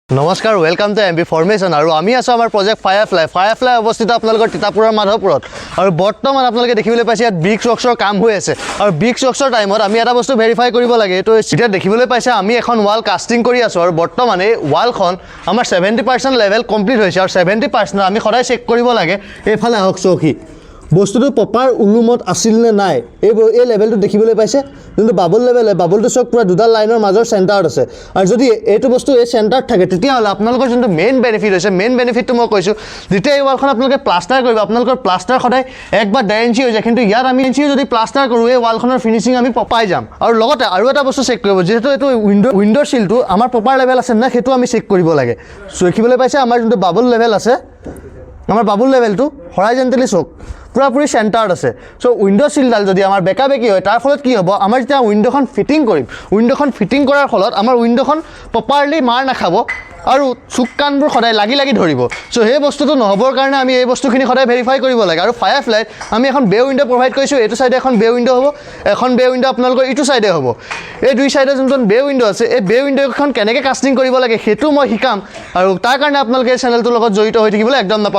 নমস্কাৰ welcome to MB formation আৰু আমি আছো আমাৰ প্ৰজেক্ট ফায়াৰফ্লাই অৱস্থিত আপোনালোকৰ তিতাপুৰৰ মাধৱপুৰত আৰু বৰ্তমান আপোনালোকে দেখিবলৈ পাইছে ইয়াত ব্ৰিক ৱৰ্কছৰ কাম হৈ আছে আৰু ব্ৰিক ৱৰ্কছৰ টাইমত আমি এটা বস্তু ভেৰিফাই কৰিব লাগে এইটো এতিয়া দেখিবলৈ পাইছে আমি এখন ৱাল কাষ্টিং কৰি আছো আৰু বৰ্তমান এই ৱালখন আমাৰ 70% লেভেল কমপ্লিট হৈছে আৰু 70% আমি সদায় চেক কৰিব লাগে এইফালে আহক চৌকি বস্তুটো প্ৰপাৰ উলুমত আছিল নে নাই এই লেভেলটো দেখিবলৈ পাইছে যোনটো বাবল লেভেল হয় বাবলটো চক পুৰা দুডাল লাইনৰ মাজৰ চেণ্টাৰত আছে আৰু যদি এইটো বস্তু এই চেণ্টাৰত থাকে তেতিয়াহ'লে আপোনালোকৰ যোনটো মেইন বেনিফিট হৈছে মেইন বেনিফিটটো মই কৈছোঁ যেতিয়া এই ৱালখন আপোনালোকে প্লাষ্টাৰ কৰিব আপোনালোকৰ প্লাষ্টাৰ সদায় 1 বা 1.5 ইঞ্চি হৈ যায় কিন্তু ইয়াত আমি ইঞ্চি যদি প্লাষ্টাৰ কৰোঁ এই ৱালখনৰ ফিনিচিং আমি পাই যাম আৰু লগতে আৰু এটা বস্তু চেক কৰিব যিহেতু এইটো উইণ্ডৰ চিলটো আমাৰ প্ৰপাৰ লেভেল আছে নে সেইটো আমি চেক কৰিব লাগে দেখিবলৈ পাইছে আমাৰ যোনটো বাবল লেভেল আছে আমাৰ বাবল লেভেলটো হৰাইজেণ্টেলি চক পুৰাপুৰি চেণ্টাৰত আছে চ' উইণ্ড' চিলডাল যদি আমাৰ বেকা বেকি হয় তাৰ ফলত কি হ'ব আমাৰ যেতিয়া উইণ্ড'খন ফিটিং কৰিম উইণ্ড'খন ফিটিং কৰাৰ ফলত আমাৰ উইণ্ড'খন প্ৰপাৰলি মাৰ নাখাব আৰু চুক কাণবোৰ সদায় লাগি ধৰিব চ' সেই বস্তুটো নহ'বৰ কাৰণে আমি এই বস্তুখিনি সদায় ভেৰিফাই কৰিব লাগে আৰু ফায়াৰফ্লাইত আমি এখন বে উইণ্ড' প্ৰভাইড কৰিছোঁ এইটো চাইডে এখন বে উইণ্ড' হ'ব এখন বে উইণ্ড' আপোনালোকৰ ইটো চাইডে হ'ব এই দুই চাইডে যোনজন বে উইণ্ড' আছে এই বে উইণ্ড'খন কেনেকৈ কাষ্টিং কৰিব লাগে সেইটো মই শিকাম আৰু তাৰ কাৰণে আপোনালোকে এই চেনেলটোৰ লগত জড়িত হৈ থাকিবলৈ একদম নাপাহৰিব